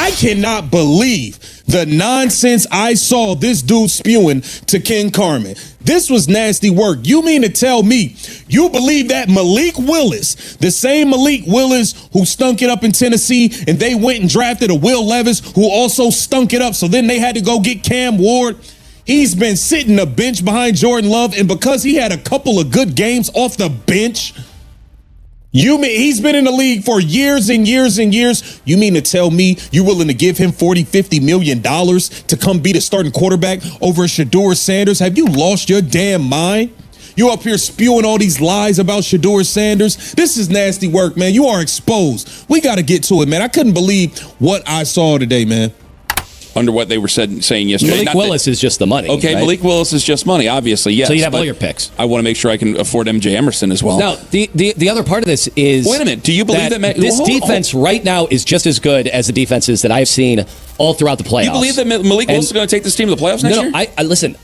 I cannot believe the nonsense I saw this dude spewing to Ken Carman. This was nasty work. You mean to tell me you believe that Malik Willis, the same Malik Willis who stunk it up in Tennessee, and they went and drafted a Will Levis who also stunk it up, so then they had to go get Cam Ward? He's been sitting a bench behind Jordan Love, and because he had a couple of good games off the bench, you mean he's been in the league for years and years and years? You mean to tell me you're willing to give him $40-50 million to come be the starting quarterback over Shedeur Sanders? Have you lost your damn mind? You up here spewing all these lies about Shedeur Sanders? This is nasty work, man. You are exposed. We got to get to it, man. I couldn't believe what I saw today, man. Under what they were saying yesterday. Malik Willis is just the money. Okay, right? Malik Willis is just money, obviously, yes. So you have all your picks. I want to make sure I can afford MJ Emerson as well. Now, the other part of this is... Wait a minute. Do you believe that this defense right now is just as good as the defenses that I've seen all throughout the playoffs? You believe that Malik Willis is going to take this team to the playoffs next year? Listen,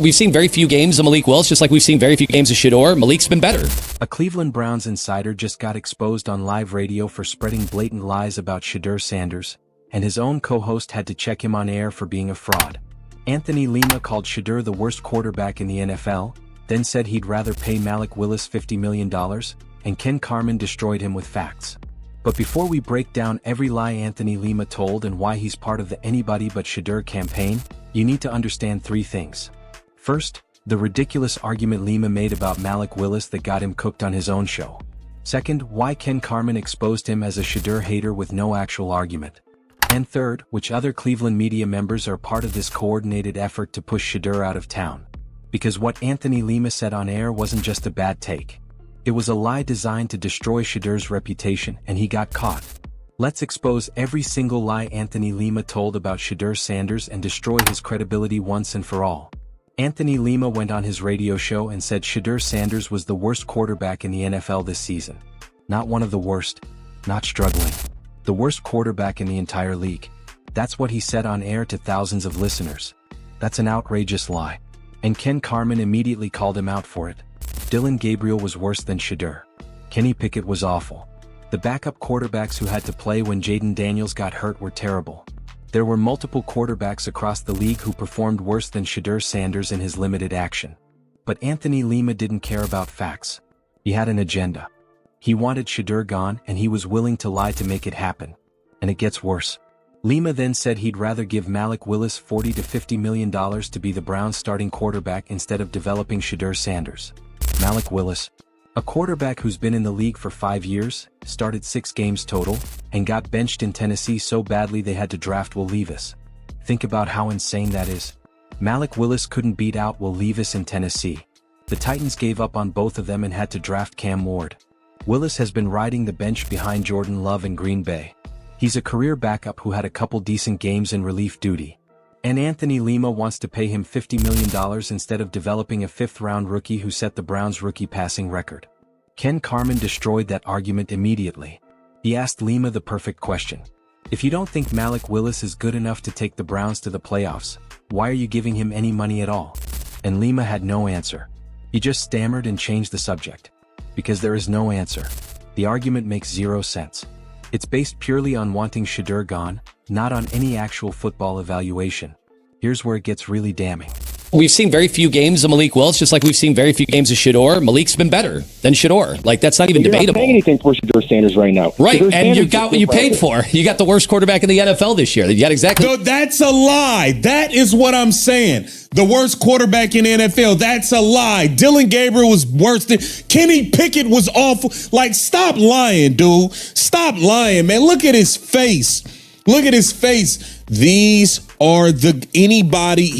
we've seen very few games of Malik Willis, just like we've seen very few games of Shedeur. Malik's been better. A Cleveland Browns insider just got exposed on live radio for spreading blatant lies about Shedeur Sanders, and his own co-host had to check him on air for being a fraud. Anthony Lima called Shedeur the worst quarterback in the NFL, then said he'd rather pay Malik Willis $50 million, and Ken Carman destroyed him with facts. But before we break down every lie Anthony Lima told and why he's part of the Anybody But Shedeur campaign, you need to understand three things. First, the ridiculous argument Lima made about Malik Willis that got him cooked on his own show. Second, why Ken Carman exposed him as a Shedeur hater with no actual argument. And third, which other Cleveland media members are part of this coordinated effort to push Shedeur out of town. Because what Anthony Lima said on air wasn't just a bad take. It was a lie designed to destroy Shedeur's reputation, and he got caught. Let's expose every single lie Anthony Lima told about Shedeur Sanders and destroy his credibility once and for all. Anthony Lima went on his radio show and said Shedeur Sanders was the worst quarterback in the NFL this season. Not one of the worst, not struggling. The worst quarterback in the entire league. That's what he said on air to thousands of listeners. That's an outrageous lie. And Ken Carman immediately called him out for it. Dillon Gabriel was worse than Shedeur. Kenny Pickett was awful. The backup quarterbacks who had to play when Jaden Daniels got hurt were terrible. There were multiple quarterbacks across the league who performed worse than Shedeur Sanders in his limited action. But Anthony Lima didn't care about facts. He had an agenda. He wanted Shedeur gone, and he was willing to lie to make it happen. And it gets worse. Lima then said he'd rather give Malik Willis $40-50 million to be the Browns' starting quarterback instead of developing Shedeur Sanders. Malik Willis, a quarterback who's been in the league for 5 years, started 6 games total, and got benched in Tennessee so badly they had to draft Will Levis. Think about how insane that is. Malik Willis couldn't beat out Will Levis in Tennessee. The Titans gave up on both of them and had to draft Cam Ward. Willis has been riding the bench behind Jordan Love in Green Bay. He's a career backup who had a couple decent games in relief duty. And Anthony Lima wants to pay him $50 million instead of developing a 5th-round rookie who set the Browns' rookie passing record. Ken Carman destroyed that argument immediately. He asked Lima the perfect question. If you don't think Malik Willis is good enough to take the Browns to the playoffs, why are you giving him any money at all? And Lima had no answer. He just stammered and changed the subject. Because there is no answer. The argument makes zero sense. It's based purely on wanting Shedeur gone, not on any actual football evaluation. Here's where it gets really damning. We've seen very few games of Malik Willis, just like we've seen very few games of Shedeur. Malik's been better than Shedeur. Like, that's not even debatable. You're not paying anything for Shedeur Sanders right now. Right, Shedeur and you Sanders got what you paid for. You got the worst quarterback in the NFL this year. You got exactly... No, that's a lie. That is what I'm saying. The worst quarterback in the NFL. That's a lie. Dillon Gabriel was worse than... Kenny Pickett was awful. Like, stop lying, dude. Stop lying, man. Look at his face. Look at his face. These are the anybody.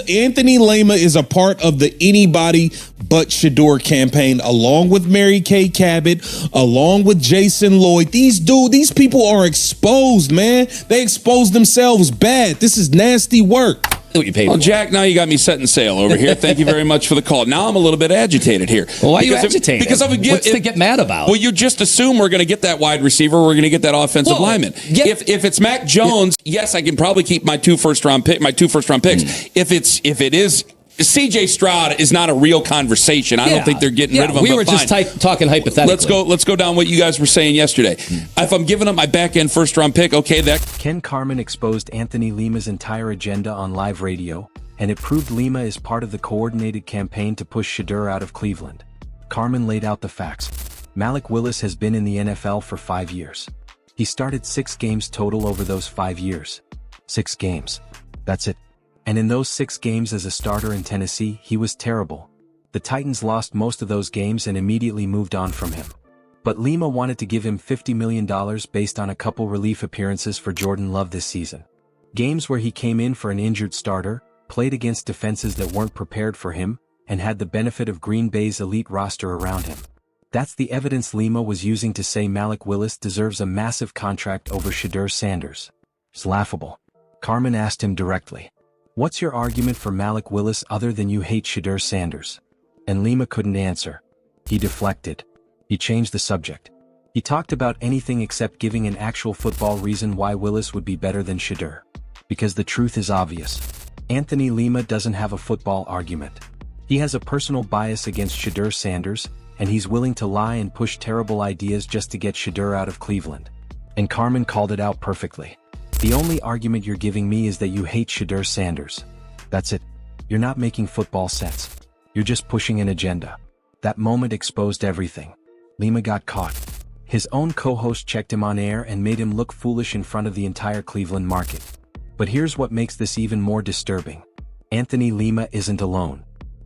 Anthony Lima is a part of the Anybody But Shedeur campaign, along with Mary Kay Cabot, along with Jason Lloyd. These people are exposed, man. They exposed themselves bad. This is nasty work. What you paid well, for. Jack, now you got me setting sail over here. Thank you very much for the call. Now I'm a little bit agitated here. Well, why are you agitated? Because I would What's to get mad about? Well, you just assume we're going to get that wide receiver. We're going to get that offensive lineman. Yeah. If it's Mac Jones, yes, I can probably keep my two first round picks. If it is CJ Stroud is not a real conversation. I don't think they're getting rid of him. We were just talking hypothetically. Let's go down what you guys were saying yesterday. If I'm giving up my back-end first-round pick, okay, that... Ken Carman exposed Anthony Lima's entire agenda on live radio, and it proved Lima is part of the coordinated campaign to push Shedeur out of Cleveland. Carman laid out the facts. Malik Willis has been in the NFL for 5 years. He started 6 games total over those 5 years. 6 games. That's it. And in those 6 games as a starter in Tennessee, he was terrible. The Titans lost most of those games and immediately moved on from him. But Lima wanted to give him $50 million based on a couple relief appearances for Jordan Love this season. Games where he came in for an injured starter, played against defenses that weren't prepared for him, and had the benefit of Green Bay's elite roster around him. That's the evidence Lima was using to say Malik Willis deserves a massive contract over Shedeur Sanders. It's laughable. Carman asked him directly, "What's your argument for Malik Willis other than you hate Shedeur Sanders?" And Lima couldn't answer. He deflected. He changed the subject. He talked about anything except giving an actual football reason why Willis would be better than Shedeur. Because the truth is obvious. Anthony Lima doesn't have a football argument. He has a personal bias against Shedeur Sanders, and he's willing to lie and push terrible ideas just to get Shedeur out of Cleveland. And Carman called it out perfectly. "The only argument you're giving me is that you hate Shedeur Sanders. That's it. You're not making football sense. You're just pushing an agenda." That moment exposed everything. Lima got caught. His own co-host checked him on air and made him look foolish in front of the entire Cleveland market. But here's what makes this even more disturbing. Anthony Lima isn't alone.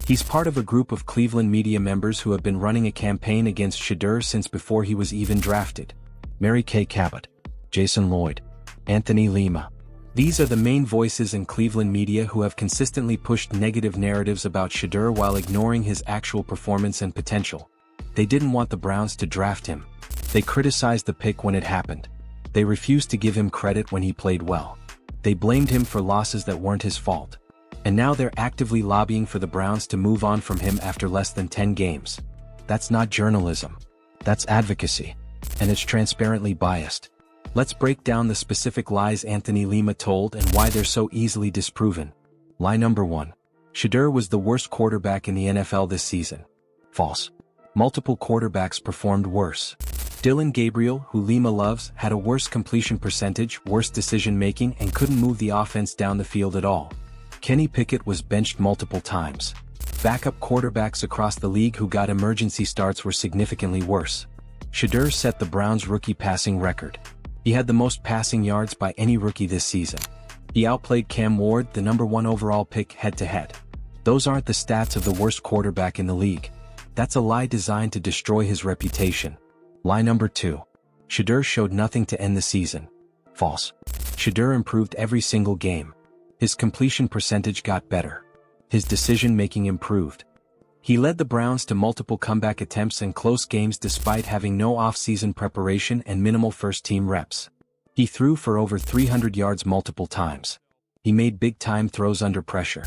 He's part of a group of Cleveland media members who have been running a campaign against Shedeur since before he was even drafted. Mary Kay Cabot, Jason Lloyd, Anthony Lima. These are the main voices in Cleveland media who have consistently pushed negative narratives about Shedeur while ignoring his actual performance and potential. They didn't want the Browns to draft him. They criticized the pick when it happened. They refused to give him credit when he played well. They blamed him for losses that weren't his fault. And now they're actively lobbying for the Browns to move on from him after less than 10 games. That's not journalism. That's advocacy. And it's transparently biased. Let's break down the specific lies Anthony Lima told and why they're so easily disproven. Lie number 1. Shedeur was the worst quarterback in the NFL this season. False. Multiple quarterbacks performed worse. Dylan Gabriel, who Lima loves, had a worse completion percentage, worse decision-making, and couldn't move the offense down the field at all. Kenny Pickett was benched multiple times. Backup quarterbacks across the league who got emergency starts were significantly worse. Shedeur set the Browns' rookie passing record. He had the most passing yards by any rookie this season. He outplayed Cam Ward, the number 1 overall pick, head-to-head. Those aren't the stats of the worst quarterback in the league. That's a lie designed to destroy his reputation. Lie number 2. Shedeur showed nothing to end the season. False. Shedeur improved every single game. His completion percentage got better. His decision-making improved. He led the Browns to multiple comeback attempts and close games despite having no off-season preparation and minimal first-team reps. He threw for over 300 yards multiple times. He made big-time throws under pressure.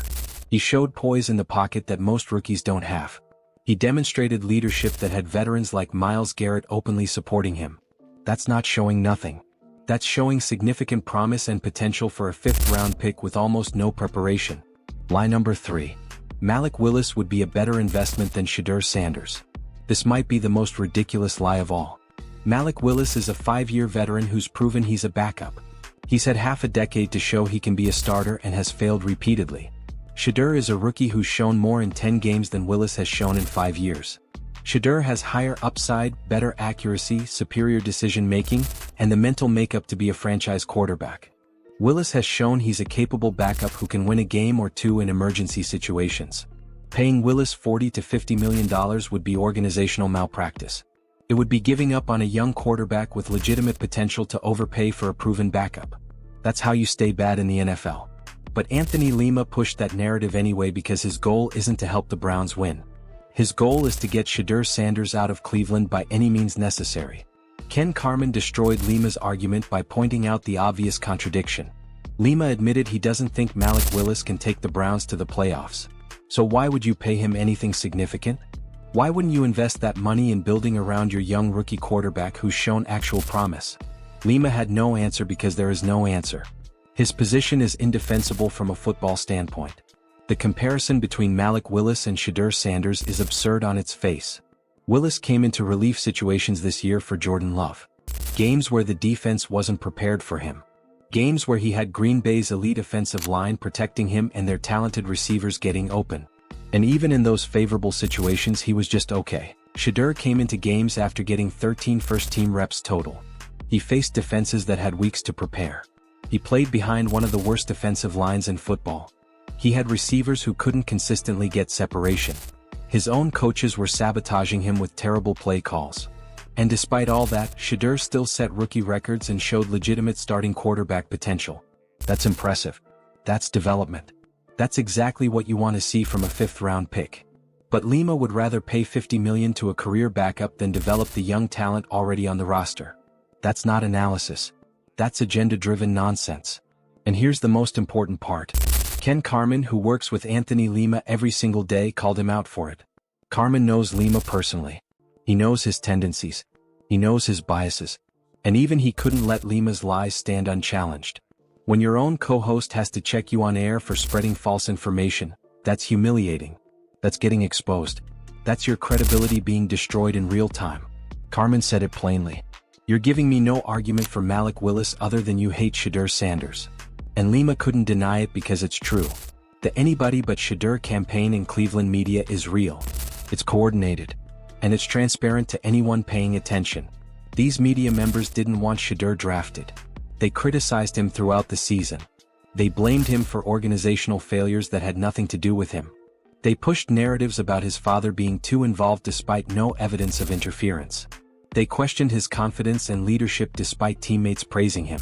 He showed poise in the pocket that most rookies don't have. He demonstrated leadership that had veterans like Myles Garrett openly supporting him. That's not showing nothing. That's showing significant promise and potential for a 5th-round pick with almost no preparation. Lie number 3. Malik Willis would be a better investment than Shedeur Sanders. This might be the most ridiculous lie of all. Malik Willis is a 5-year veteran who's proven he's a backup. He's had half a decade to show he can be a starter and has failed repeatedly. Shedeur is a rookie who's shown more in 10 games than Willis has shown in 5 years. Shedeur has higher upside, better accuracy, superior decision-making, and the mental makeup to be a franchise quarterback. Willis has shown he's a capable backup who can win a game or two in emergency situations. Paying Willis $40 to $50 million would be organizational malpractice. It would be giving up on a young quarterback with legitimate potential to overpay for a proven backup. That's how you stay bad in the NFL. But Anthony Lima pushed that narrative anyway because his goal isn't to help the Browns win. His goal is to get Shedeur Sanders out of Cleveland by any means necessary. Ken Carman destroyed Lima's argument by pointing out the obvious contradiction. Lima admitted he doesn't think Malik Willis can take the Browns to the playoffs. So why would you pay him anything significant? Why wouldn't you invest that money in building around your young rookie quarterback who's shown actual promise? Lima had no answer because there is no answer. His position is indefensible from a football standpoint. The comparison between Malik Willis and Shedeur Sanders is absurd on its face. Willis came into relief situations this year for Jordan Love. Games where the defense wasn't prepared for him. Games where he had Green Bay's elite offensive line protecting him and their talented receivers getting open. And even in those favorable situations he was just okay. Shedeur came into games after getting 13 first-team reps total. He faced defenses that had weeks to prepare. He played behind one of the worst defensive lines in football. He had receivers who couldn't consistently get separation. His own coaches were sabotaging him with terrible play calls. And despite all that, Shedeur still set rookie records and showed legitimate starting quarterback potential. That's impressive. That's development. That's exactly what you want to see from a fifth-round pick. But Lima would rather pay $50 million to a career backup than develop the young talent already on the roster. That's not analysis. That's agenda-driven nonsense. And here's the most important part. Ken Carman, who works with Anthony Lima every single day, called him out for it. Carman knows Lima personally. He knows his tendencies. He knows his biases. And even he couldn't let Lima's lies stand unchallenged. When your own co-host has to check you on air for spreading false information, that's humiliating. That's getting exposed. That's your credibility being destroyed in real time. Carman said it plainly. You're giving me no argument for Malik Willis other than you hate Shedeur Sanders. And Lima couldn't deny it because it's true. The Anybody But Shedeur campaign in Cleveland media is real. It's coordinated. And it's transparent to anyone paying attention. These media members didn't want Shedeur drafted. They criticized him throughout the season. They blamed him for organizational failures that had nothing to do with him. They pushed narratives about his father being too involved despite no evidence of interference. They questioned his confidence and leadership despite teammates praising him.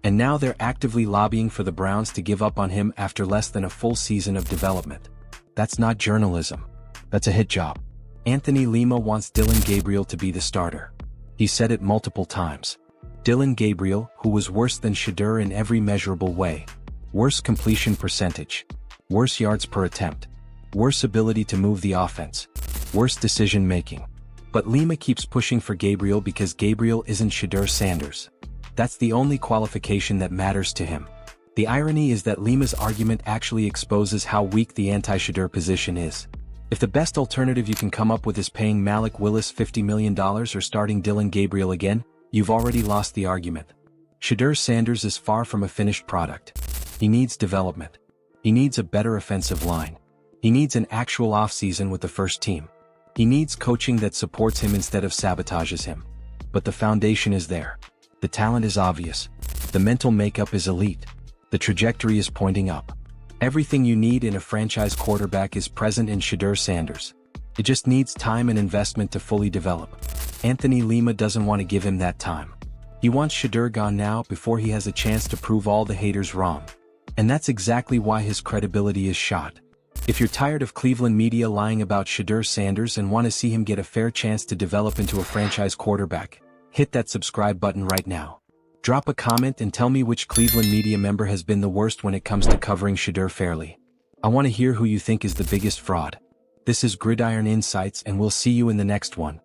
And now they're actively lobbying for the Browns to give up on him after less than a full season of development. That's not journalism. That's a hit job. Anthony Lima wants Dillon Gabriel to be the starter. He said it multiple times. Dillon Gabriel, who was worse than Shedeur in every measurable way. Worse completion percentage. Worse yards per attempt. Worse ability to move the offense. Worse decision making. But Lima keeps pushing for Gabriel because Gabriel isn't Shedeur Sanders. That's the only qualification that matters to him. The irony is that Lima's argument actually exposes how weak the anti-Shedeur position is. If the best alternative you can come up with is paying Malik Willis $50 million or starting Dillon Gabriel again, you've already lost the argument. Shedeur Sanders is far from a finished product. He needs development. He needs a better offensive line. He needs an actual offseason with the first team. He needs coaching that supports him instead of sabotages him. But the foundation is there. The talent is obvious. The mental makeup is elite. The trajectory is pointing up. Everything you need in a franchise quarterback is present in Shedeur Sanders. It just needs time and investment to fully develop. Anthony Lima doesn't want to give him that time. He wants Shedeur gone now before he has a chance to prove all the haters wrong. And that's exactly why his credibility is shot. If you're tired of Cleveland media lying about Shedeur Sanders and want to see him get a fair chance to develop into a franchise quarterback, hit that subscribe button right now. Drop a comment and tell me which Cleveland media member has been the worst when it comes to covering Shedeur fairly. I want to hear who you think is the biggest fraud. This is Gridiron Insights and we'll see you in the next one.